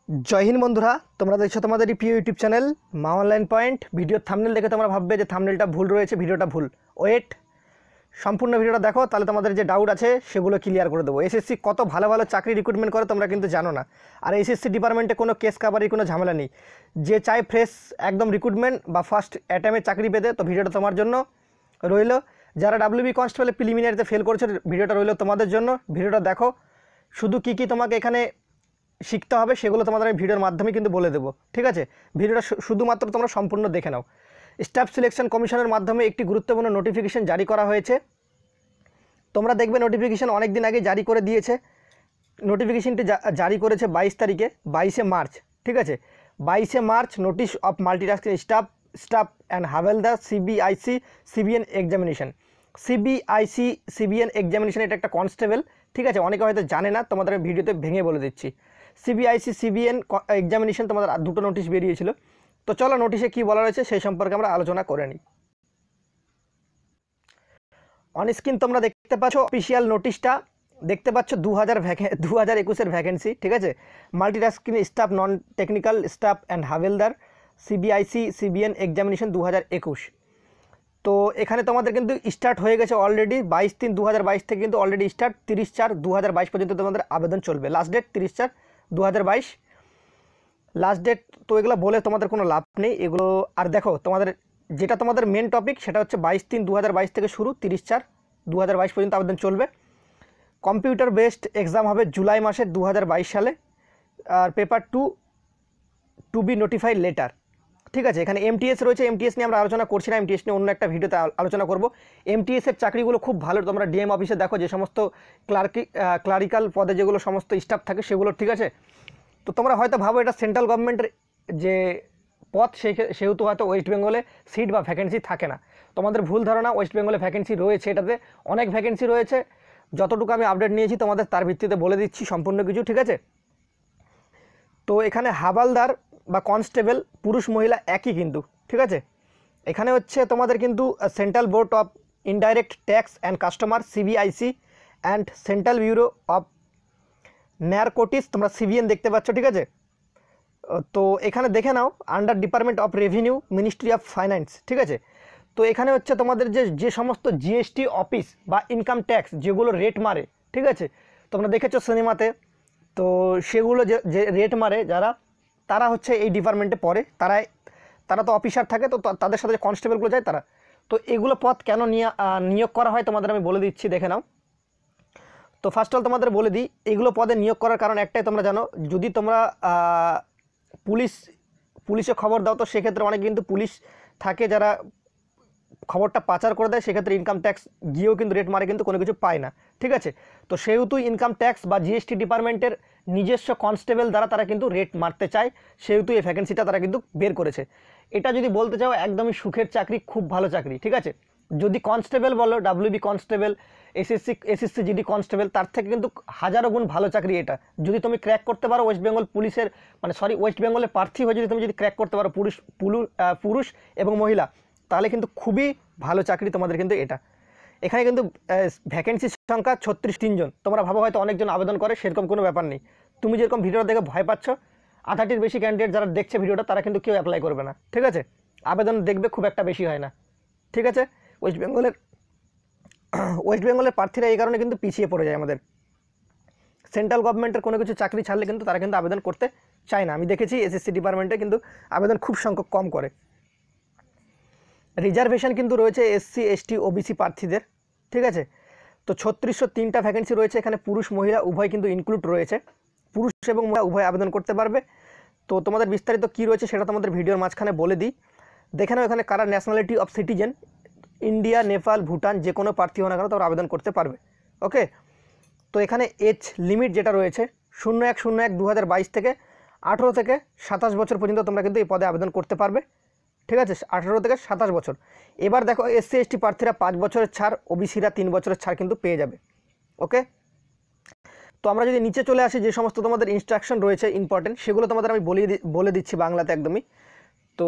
जय हिंद बंधुरा তোমরা দেখছো তোমাদের প্রিয় ইউটিউব চ্যানেল মা অনলাইন পয়েন্ট। ভিডিওর থাম্বনেল দেখে তোমরা ভাববে যে থাম্বনেলটা ভুল রয়েছে, ভিডিওটা ভুল। ওয়েট, সম্পূর্ণ ভিডিওটা দেখো, তাহলে তোমাদের যে ডাউট আছে সেগুলো ক্লিয়ার করে দেবো। এসএসসি কত ভালো ভালো চাকরি রিক্রুটমেন্ট করে তোমরা কিন্তু জানো না। আর এসএসসি ডিপার্টমেন্টে কোনো কেস কাভারির কোনো ঝামেলা নেই। যে চাই ফ্রেশ একদম রিক্রুটমেন্ট বা ফার্স্ট অ্যাটেম্পে চাকরি পেতে, তো ভিডিওটা তোমার জন্য রইল। যারা ডাব্লিউবি কনস্টেবল প্রিলিমিনারিতে ফেল করেছে, ভিডিওটা রইল তোমাদের জন্য। ভিডিওটা দেখো, শুধু কী তোমাকে এখানে শিখতে হবে সেগুলো তোমাদের আমি ভিডিওর মাধ্যমে কিন্তু বলে দেবো, ঠিক আছে? ভিডিওটা শুধুমাত্র তোমরা সম্পূর্ণ দেখে নাও। স্টাফ সিলেকশন কমিশনের মাধ্যমে একটি গুরুত্বপূর্ণ নোটিফিকেশন জারি করা হয়েছে। তোমরা দেখবে নোটিফিকেশন অনেক দিন আগে জারি করে দিয়েছে। নোটিফিকেশনটি জারি করেছে 22 মার্চ, ঠিক আছে? 22 March notice of multitasking staff and havildar CBIC CBN examination. CBN examination এটা একটা কনস্টেবল, ঠিক আছে? অনেকে হয়তো জানে না, তোমাদের ভিডিওতে ভেঙে বলে দিচ্ছি। সিবিআইসি সিবিএন এক্সামিনেশন তোমাদের দুটো নোটিশ বেরিয়েছিল। তো চলো নোটিশে কী বলা রয়েছে সেই সম্পর্কে আমরা আলোচনা করে নিই। অন স্ক্রিন তোমরা দেখতে পাচ্ছ অফিসিয়াল নোটিশটা, দেখতে পাচ্ছ 2021-এর ভ্যাকেন্সি, ঠিক আছে? Multitasking staff non technical staff and havildar CBIC CBN examination 2021। তো এখানে তোমাদের কিন্তু স্টার্ট হয়ে গেছে অলরেডি 22/3/2022 থেকে কিন্তু অলরেডি স্টার্ট। 30/4/2022 পর্যন্ত তোমাদের আবেদন চলবে। Last date 30/4/2022 last date. তো এগুলো বলে তোমাদের কোনো লাভ নেই এগুলো। আর দেখো, তোমাদের যেটা তোমাদের মেন টপিক সেটা হচ্ছে 22/3/2022 থেকে শুরু, 30/4/2022 পর্যন্ত আবেদন চলবে। কম্পিউটার বেসড এক্সাম হবে জুলাই মাসের 2022 সালে। আর paper to be notified letter, ঠিক আছে? এখানে এমটিএস রয়েছে। এমটিএস নিয়ে আমরা আলোচনা করছি না, এমটিএস নিয়ে অন্য একটা ভিডিওতে আলোচনা করব। এমটিএসের চাকরিগুলো খুব ভালো। তোমরা ডিএম অফিসে দেখো যে সমস্ত ক্লারিক্যাল পদে যেগুলো সমস্ত স্টাফ থাকে সেগুলো, ঠিক আছে? তো তোমরা হয়তো ভাবো এটা সেন্ট্রাল গভর্নমেন্টের যে পদ, সেহেতু হয়তো ওয়েস্ট বেঙ্গলে সিট বা ভ্যাকেন্সি থাকে না। তোমাদের ভুল ধারণা, ওয়েস্ট বেঙ্গলে ভ্যাকেন্সি রয়েছে, এটাতে অনেক ভ্যাকেন্সি রয়েছে। যতটুকু আমি আপডেট নিয়েছি তোমাদের তার ভিত্তিতে বলে দিচ্ছি সম্পূর্ণ কিছু, ঠিক আছে? তো এখানে হাবালদার বা কনস্টেবল পুরুষ মহিলা একই কিন্তু, ঠিক আছে? এখানে হচ্ছে তোমাদের কিন্তু central board of indirect tax and customer CBIC and central bureau of narcotics, তোমরা সিবিএন দেখতে পাচ্ছ, ঠিক আছে? তো এখানে দেখে নাও under department of revenue ministry of finance, ঠিক আছে? তো এখানে হচ্ছে তোমাদের যে সমস্ত জিএসটি অফিস বা ইনকাম ট্যাক্স যেগুলো রেট মারে, ঠিক আছে? তোমরা দেখেছো সিনেমাতে, তো সেগুলো যে রেট মারে যারা, তারা হচ্ছে এই ডিপার্টমেন্টে পড়ে। তারা তো অফিসার থাকে, তো তাদের সাথে যে কনস্টেবলগুলো যায় তারা। তো এগুলো পদ কেন নিয়োগ করা হয় তোমাদের আমি বলে দিচ্ছি, দেখে নাও। তো ফার্স্ট অল তোমাদের বলে দিই, এগুলো পদে নিয়োগ করার কারণ একটাই, তোমরা জানো যদি তোমরা পুলিশে খবর দাও, তো সেক্ষেত্রে অনেক কিন্তু পুলিশ থাকে যারা খবরটা পাচার করে দেয়, সেক্ষেত্রে ইনকাম ট্যাক্স গিয়েও কিন্তু রেট মারে কিন্তু কোনো কিছু পায় না, ঠিক আছে? তো সেহেতু ইনকাম ট্যাক্স বা জিএসটি ডিপার্টমেন্টের নিজস্ব কনস্টেবল দ্বারা তারা কিন্তু রেট মারতে চায়, সেহেতু এই ভ্যাকেন্সিটা তারা কিন্তু বের করেছে। এটা যদি বলতে চাও একদমই সুখের চাকরি, খুব ভালো চাকরি, ঠিক আছে? যদি কনস্টেবল বলো, WB constable, SSC GD constable, তার থেকে কিন্তু হাজারো গুণ ভালো চাকরি এটা। যদি তুমি ক্র্যাক করতে পারো ওয়েস্ট বেঙ্গল পুলিশের, ওয়েস্ট বেঙ্গলের প্রার্থী হয়ে যদি তুমি ক্র্যাক করতে পারো পুরুষ এবং মহিলা, তাহলে কিন্তু খুবই ভালো চাকরি তোমাদের কিন্তু এটা। এখানে কিন্তু ভ্যাকেন্সির সংখ্যা 36 জন। তোমরা ভাবো হয়তো অনেকজন আবেদন করে, সেরকম কোনো ব্যাপার নেই। তুমি যেরকম ভিডিওটা দেখে ভয় পাচ্ছ, আধাটির বেশি ক্যান্ডিডেট যারা দেখছে ভিডিওটা তারা কিন্তু কেউ অ্যাপ্লাই করবে না, ঠিক আছে? আবেদন দেখবে খুব একটা বেশি হয় না, ঠিক আছে? ওয়েস্ট বেঙ্গলের প্রার্থীরা এই কারণে কিন্তু পিছিয়ে পড়ে যায়। আমাদের সেন্ট্রাল গভর্নমেন্টের কোনো কিছু চাকরি ছাড়লে কিন্তু তারা কিন্তু আবেদন করতে চায় না। আমি দেখেছি এসএসসি ডিপার্টমেন্টে কিন্তু আবেদন খুব সংখ্যক কম করে। রিজার্ভেশন কিন্তু রয়েছে এসসি এসটি ওবিসি প্রার্থীদের, ঠিক আছে? তো 3603টা ভ্যাকেন্সি রয়েছে। এখানে পুরুষ মহিলা উভয় কিন্তু ইনক্লুড রয়েছে, পুরুষ এবং মহিলা উভয় আবেদন করতে পারবে। তো তোমাদের বিস্তারিত কী রয়েছে সেটা তোমাদের ভিডিওর মাঝখানে বলে দিই, দেখে নাও। এখানে কারা nationality of citizen, India, Nepal, Bhutan, যে কোনো প্রার্থী হো না কেন তারা আবেদন করতে পারবে, ওকে? তো এখানে এজ লিমিট যেটা রয়েছে 01/01/2022 থেকে 18 থেকে 27 বছর পর্যন্ত তোমরা কিন্তু এই পদে আবেদন করতে পারবে, ঠিক আছে? 18 থেকে 27 বছর। এবার দেখো এসসি এসটি প্রার্থীরা 5 বছরের ছাড়, ওবিসিরা 3 বছরের ছাড় কিন্তু পেয়ে যাবে, ওকে? তো আমরা যদি নিচে চলে আসি, যে সমস্ত তোমাদের ইনস্ট্রাকশন রয়েছে ইম্পর্টেন্ট, সেগুলো তোমাদের আমি বলে দিচ্ছি বাংলাতে একদমই। তো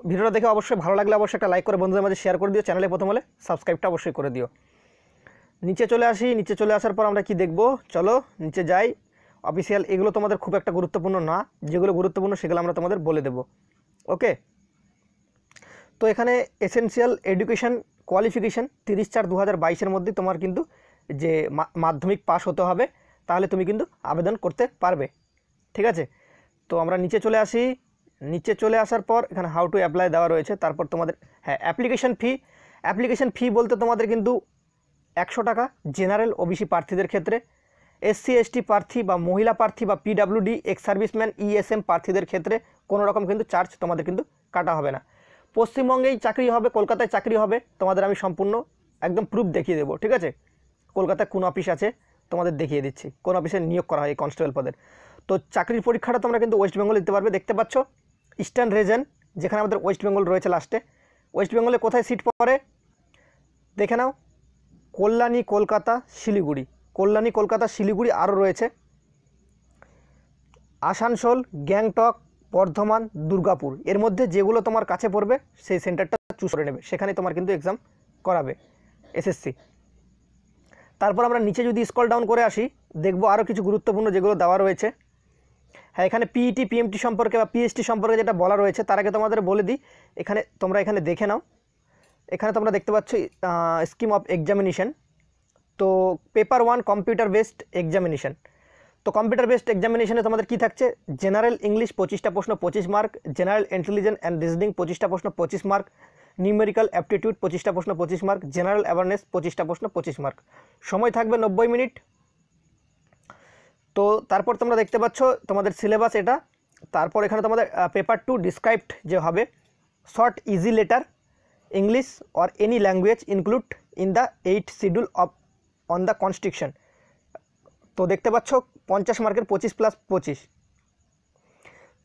ভিডিওটা দেখে অবশ্যই ভালো লাগলে অবশ্যই একটা লাইক করে বন্ধুদের মাঝে শেয়ার করে দিও। চ্যানেলে প্রথম হলে সাবস্ক্রাইবটা অবশ্যই করে দিও। নিচে চলে আসি, নিচে চলে আসার পর আমরা কি দেখব, চলো নিচে যাই। অফিসিয়াল, এগুলো তোমাদের খুব একটা গুরুত্বপূর্ণ না, যেগুলো গুরুত্বপূর্ণ সেগুলো আমরা তোমাদের বলে দেব। ওকে, তো এখানে এসেনশিয়াল এডুকেশন কোয়ালিফিকেশান 30/4/2022 মধ্যে তোমার কিন্তু যে মাধ্যমিক পাস হতে হবে, তাহলে তুমি কিন্তু আবেদন করতে পারবে। ঠিক আছে, তো আমরা নিচে চলে আসি। নিচে চলে আসার পর এখানে হাউ টু অ্যাপ্লাই দেওয়া রয়েছে। তারপর তোমাদের অ্যাপ্লিকেশন ফি বলতে তোমাদের কিন্তু 100 টাকা জেনারেল ওবিসি প্রার্থীদের ক্ষেত্রে, SC ST প্রার্থী বা মহিলা প্রার্থী বা PWD এক্স সার্ভিসম্যান ESM প্রার্থীদের ক্ষেত্রে কোনো রকম কিন্তু চার্জ তোমাদের কিন্তু কাটা হবে না। পশ্চিমবঙ্গেই চাকরি হবে, কলকাতায় চাকরি হবে, তোমাদের আমি সম্পূর্ণ একদম প্রুফ দেখিয়ে দেবো। ঠিক আছে, কলকাতায় কোন অফিস আছে তোমাদের দেখিয়ে দিচ্ছি, কোন অফিসে নিয়োগ করা হয় এই কনস্টেবল পদের। তো চাকরির পরীক্ষাটা তোমরা কিন্তু ওয়েস্ট বেঙ্গল দিতে পারবে। দেখতে পাচ্ছ ইস্টার্ন রিজন, যেখানে আমাদের ওয়েস্ট বেঙ্গল রয়েছে লাস্টে। ওয়েস্ট বেঙ্গলে কোথায় সিট পড়ে দেখে নাও, কল্যাণী, কলকাতা, শিলিগুড়ি। কল্যাণী, কলকাতা, শিলিগুড়ি, আরও রয়েছে আসানসোল, গ্যাংটক, বর্ধমান, দুর্গাপুর। এর মধ্যে যেগুলো তোমার কাছে পড়বে সেই সেন্টারটা চুজ করে নেবে, সেখানে তোমার কিন্তু এক্সাম করাবে SSC। তারপর আমরা নিচে যদি স্ক্রল ডাউন করে আসি, দেখবো আরও কিছু গুরুত্বপূর্ণ যেগুলো দেওয়া রয়েছে। হ্যাঁ, এখানে PET PMT সম্পর্কে বা PST সম্পর্কে যেটা বলা রয়েছে, তার আগে তোমাদের বলে দিই, তোমরা এখানে দেখে নাও। এখানে তোমরা দেখতে পাচ্ছ স্কিম অফ এক্সামিনেশন। তো পেপার 1 কম্পিউটার বেসড এক্সামিনেশন। তো কম্পিউটার বেসড এক্সামিনেশনে তোমাদের কি থাকছে, জেনারেল ইংলিশ 25টা প্রশ্ন 25 mark, general intelligence and reasoning 25টা প্রশ্ন 25 মার্ক, নিউমেরিক্যাল অ্যাপটিটিউড 25টা প্রশ্ন 25 মার্ক, জেনারেল অ্যাওয়ারনেস 25টা প্রশ্ন 25 মার্ক। সময় থাকবে 90 মিনিট। তো তারপর তোমরা দেখতে পাচ্ছ তোমাদের সিলেবাস এটা। তারপর এখানে তোমাদের পেপার 2 ডিসক্রাইবড যে হবে, short easy letter English or any language include in the 8th schedule of on the constitution. তো দেখতে পাচ্ছ 50 মার্কের 25+25।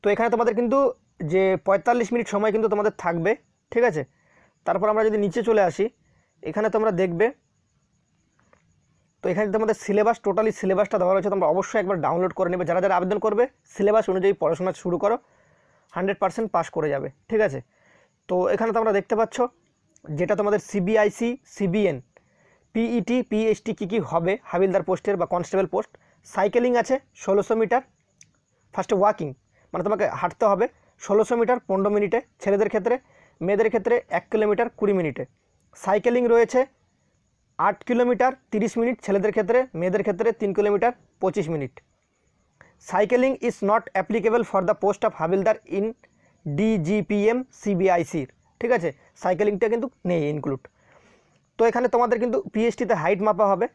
তো এখানে তোমাদের কিন্তু যে 45 মিনিট সময় কিন্তু তোমাদের থাকবে। ঠিক আছে, তারপর আমরা যদি নিচে চলে আসি, এখানে তোমরা দেখবে, তো এখানে তোমাদের সিলেবাস, টোটালি সিলেবাসটা দেওয়া রয়েছে, তোমরা অবশ্যই একবার ডাউনলোড করে নেবে। যারা যারা আবেদন করবে সিলেবাস অনুযায়ী পড়াশোনা শুরু করো, 100% পাস করে যাবে। ঠিক আছে, তো এখানে তোমরা দেখতে পাচ্ছ যেটা তোমাদের CBIC CBN PET PST কী হবে হাবিলদার পোস্টের বা কনস্টেবল পোস্ট। সাইকেলিং আছে 1600 মিটার, ফার্স্টে ওয়াকিং মানে তোমাকে হাঁটতে হবে 1600 মিটার 15 মিনিটে ছেলেদের ক্ষেত্রে, মেয়েদের ক্ষেত্রে 1 কিলোমিটার 20 মিনিটে। সাইকেলিং রয়েছে 8 কিলোমিটার 30 মিনিট ছেলেদের ক্ষেত্রে, মেয়েদের ক্ষেত্রে 3 kilometre 25 minute. Cycling is not applicable for the post of havildar in DGPM CBIC। ঠিক আছে, সাইকেলিংটা কিন্তু নেই ইনক্লুড। তো এখানে তোমাদের কিন্তু PSTতে হাইট মাপা হবে।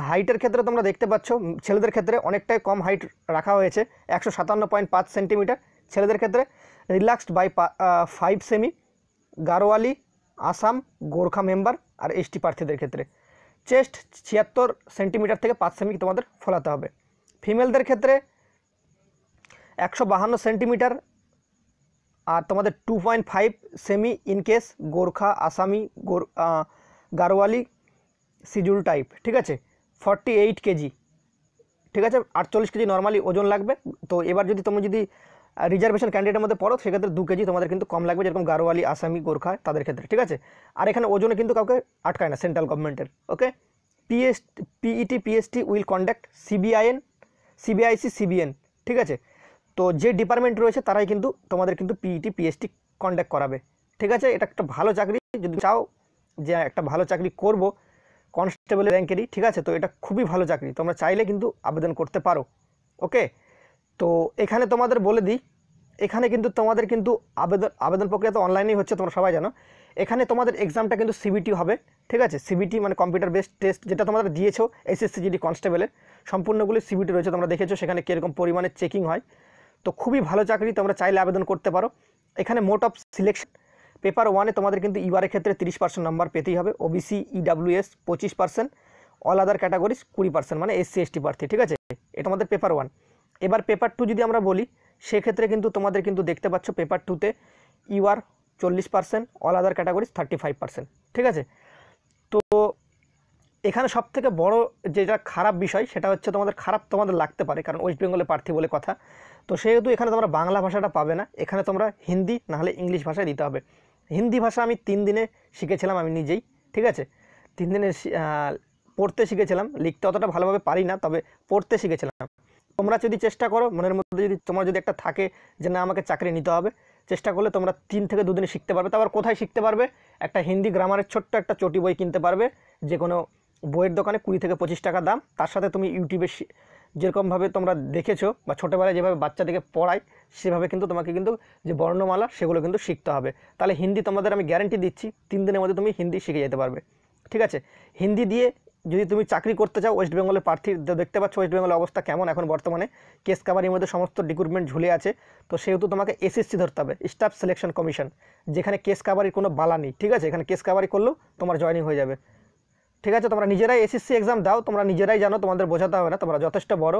হাইটের ক্ষেত্রে তোমরা দেখতে পাচ্ছ ছেলেদের ক্ষেত্রে অনেকটাই কম হাইট রাখা হয়েছে, 157.5 সেন্টিমিটার ছেলেদের ক্ষেত্রে, রিল্যাক্সড বাই 5 সেমি, গারোয়ালি, আসাম, গোর্খা মেম্বার আর ST প্রার্থীদের ক্ষেত্রে। চেস্ট 76 সেন্টিমিটার থেকে 5 সেমি তোমাদের ফলাতে হবে। ফিমেলদের ক্ষেত্রে 152 সেন্টিমিটার আর তোমাদের 2.5 সেমি ইন কেস গোর্খা, আসামি, গারোয়ালি, শিডিউল টাইপ। ঠিক আছে, 48 কেজি। ঠিক আছে, 48 কেজি নর্মালি ওজন লাগবে। তো এবার তুমি যদি রিজার্ভেশন ক্যান্ডিডেটের মধ্যে পড়ো সেক্ষেত্রে 2 কেজি তোমাদের কিন্তু কম লাগবে, যেরকম গারোয়ালি, আসামি, গোর্খা তাদের ক্ষেত্রে। ঠিক আছে, আর এখানে ওজনে কিন্তু কাউকে আটকায় না সেন্ট্রাল গভর্নমেন্টের। ওকে, PET PST will conduct CBIC CBN। ঠিক আছে, তো যে ডিপার্টমেন্ট রয়েছে তারাই কিন্তু তোমাদের কিন্তু PET PST কন্ডাক্ট করাবে। ঠিক আছে, এটা একটা ভালো চাকরি, যদি চাও যে একটা ভালো চাকরি করব কনস্টেবল র্যাঙ্কেরই। ঠিক আছে, তো এটা খুবই ভালো চাকরি, তোমরা চাইলে কিন্তু আবেদন করতে পারো। ওকে, তো এখানে তোমাদের বলে দিই, এখানে কিন্তু তোমাদের কিন্তু আবেদন প্রক্রিয়া তো অনলাইনেই হচ্ছে, তোমরা সবাই জানো। এখানে তোমাদের এক্সামটা কিন্তু CBT হবে। ঠিক আছে, CBT মানে কম্পিউটার বেসড টেস্ট, যেটা তোমরা দিয়েছো SSC GD কনস্টেবলের সম্পূর্ণগুলি CBT রয়েছে, তোমরা দেখেছো সেখানে কীরকম পরিমাণে চেকিং হয়। তো খুবই ভালো চাকরি, তোমরা চাইলে আবেদন করতে পারো। এখানে মোড অফ সিলেকশন, পেপার 1-এ তোমাদের কিন্তু ইউআর ক্ষেত্রে 30% নাম্বার পেতেই হবে, OBC EWS 25%, all other categories 20%, মানে SC ST প্রার্থী। ঠিক আছে, এটা আমাদের পেপার 1। এবার পেপার 2 যদি আমরা বলি, সেক্ষেত্রে কিন্তু তোমাদের কিন্তু দেখতে পাচ্ছ পেপার 2-তে ইউআর 40%, অল আদার ক্যাটাগরিজ 35%। ঠিক আছে, তো এখানে সবথেকে বড় যেটা খারাপ বিষয় সেটা হচ্ছে তোমাদের লাগতে পারে, কারণ ওয়েস্ট বেঙ্গলের প্রার্থী বলে কথা। তো সেহেতু এখানে তোমরা বাংলা ভাষাটা পাবে না, এখানে তোমরা হিন্দি নাহলে ইংলিশ ভাষায় দিতে হবে। হিন্দি ভাষা আমি 3 দিনে শিখেছিলাম আমি নিজেই। ঠিক আছে, 3 দিনে পড়তে শিখেছিলাম, লিখতে অতটা ভালোভাবে পারি না, তবে পড়তে শিখেছিলাম। তোমরা যদি চেষ্টা করো, মনের মধ্যে যদি তোমার যদি একটা থাকে যে না আমাকে চাকরি নিতে হবে, চেষ্টা করলে তোমরা 3 থেকে 2 দিনে শিখতে পারবে। তারপর কোথায় শিখতে পারবে? একটা হিন্দি গ্রামারের ছোট্ট একটা চটি বই কিনতে পারবে যে কোনো বইয়ের দোকানে, 20 থেকে 25 টাকা দাম। তার সাথে তুমি ইউটিউবে যেরকমভাবে তোমরা দেখেছো বা ছোটোবেলায় যেভাবে বাচ্চাদেরকে পড়ায় সেভাবে কিন্তু তোমাকে কিন্তু যে বর্ণমালা সেগুলো কিন্তু শিখতে হবে। তাহলে হিন্দি তোমাদের আমি গ্যারান্টি দিচ্ছি 3 দিনের মধ্যে তুমি হিন্দি শিখে যেতে পারবে। ঠিক আছে, হিন্দি দিয়ে যদি তুমি চাকরি করতে চাও, ওয়েস্ট বেঙ্গলের প্রার্থী দেখতে পাচ্ছ ওয়েস্ট বেঙ্গলের অবস্থা কেমন এখন বর্তমানে, কেস কাবারির মধ্যে সমস্ত রিক্রুটমেন্ট ঝুলে আছে। তো সেহেতু তোমাকে এসএসসি ধরতে হবে, স্টাফ সিলেকশন কমিশন, যেখানে কেস কাবারির কোনো বালা নেই। ঠিক আছে, এখানে কেস কাবারি করলেও তোমার জয়েনিং হয়ে যাবে। ঠিক আছে, তোমরা নিজেরাই এসএসসি এক্সাম দাও, তোমরা নিজেরাই জানো, তোমাদের বোঝাতে হবে না, তোমরা যথেষ্ট বড়।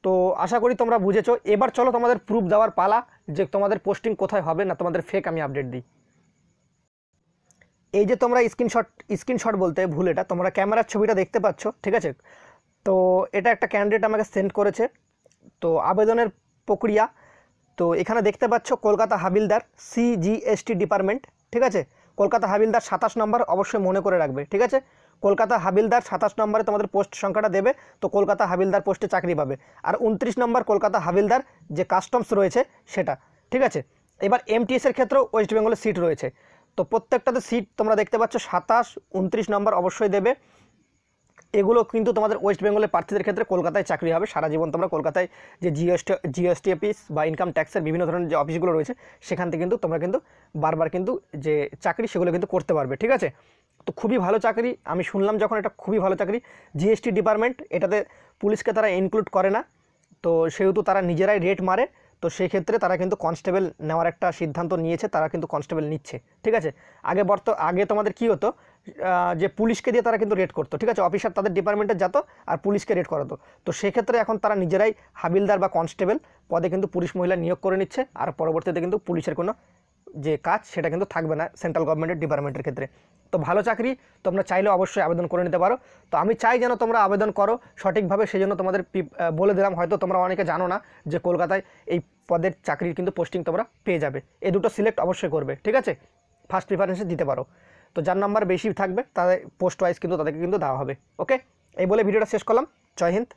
তো আশা করি তোমরা বুঝেছো। এবার চলো তোমাদের প্রুফ দেওয়ার পালা যে তোমাদের পোস্টিং কোথায় হবে না তোমাদের ফেক আমি আপডেট দিই। এই যে তোমরা স্ক্রিনশট বলতে ভুল, এটা তোমরা ক্যামেরার ছবিটা দেখতে পাচ্ছ। ঠিক আছে, তো এটা একটা ক্যান্ডিডেট আমাকে সেন্ড করেছে। তো আবেদনের প্রক্রিয়া, তো এখানে দেখতে পাচ্ছ কলকাতা হাবিলদার সিজিএসটি ডিপার্টমেন্ট। ঠিক আছে, কলকাতা হাবিলদার 27 নম্বর অবশ্যই মনে করে রাখবে। ঠিক আছে, কলকাতা হাবিলদার 27 নম্বরে তোমাদের পোস্ট সংখ্যাটা দেবে, তো কলকাতা হাবিলদার পোস্টে চাকরি পাবে। আর 29 নম্বর কলকাতা হাবিলদার যে কাস্টমস রয়েছে সেটা। ঠিক আছে, এবার এমটিএসের ক্ষেত্রেও ওয়েস্ট বেঙ্গলের সিট রয়েছে। তো প্রত্যেকটাতে সিট তোমরা দেখতে পাচ্ছ 27, 29 নম্বর অবশ্যই দেবে। এগুলো কিন্তু তোমাদের ওয়েস্ট বেঙ্গলের প্রার্থীদের ক্ষেত্রে কলকাতায় চাকরি হবে সারা জিবন। তোমরা কলকাতায় যে জিএসটি অফিস বা ইনকাম ট্যাক্সের বিভিন্ন ধরনের যে অফিসগুলো রয়েছে সেখান থেকে কিন্তু তোমরা কিন্তু বারবার কিন্তু যে চাকরি সেগুলো কিন্তু করতে পারবে। ঠিক আছে, তো খুবই ভালো চাকরি, আমি শুনলাম যখন এটা খুবই ভালো চাকরি। জিএসটি ডিপার্টমেন্ট, এটাতে পুলিশকে তারা ইনক্লুড করে না, তো সেহেতু তারা নিজেরাই রেট মারে। তো সেই ক্ষেত্রে তারা কিন্তু কনস্টেবল নেওয়ার একটা সিদ্ধান্ত নিয়েছে, তারা কিন্তু কনস্টেবল নিচ্ছে। ঠিক আছে, আগে তোমাদের কি হতো যে পুলিশকে দিয়ে তারা কিন্তু রেড করতো। ঠিক আছে, অফিসার তাদের ডিপার্টমেন্টে যেত আর পুলিশকে রেড করাতো। তো সেক্ষেত্রে এখন তারা নিজেরাই হাবিলদার বা কনস্টেবল পদে কিন্তু পুলিশ মহিলা নিয়োগ করে নিচ্ছে। আর পরবর্তীতে কিন্তু পুলিশের কোনো যে কাজ সেটা কিন্তু থাকবে না সেন্ট্রাল গভর্নমেন্টের ডিপার্টমেন্টের ক্ষেত্রে। তো ভালো চাকরি, তোমরা চাইলে অবশ্যই আবেদন করে নিতে পারো। তো আমি চাই যেন তোমরা আবেদন করো সঠিকভাবে, সেই জন্য তোমাদের বলে দিলাম। হয়তো তোমরা অনেকে জানো না যে কলকাতায় এই পদের চাকরির কিন্তু পোস্টিং তোমরা পেয়ে যাবে। এই দুটো সিলেক্ট অবশ্যই করবে। ঠিক আছে, ফার্স্ট প্রিফারেন্সে দিতে পারো। তো যার নাম্বার বেশি থাকবে তাদের পোস্ট ওয়াইজ কিন্তু তাদেরকে কিন্তু দেওয়া হবে। ওকে, এই বলে ভিডিওটা শেষ করলাম। জয় হিন্দ।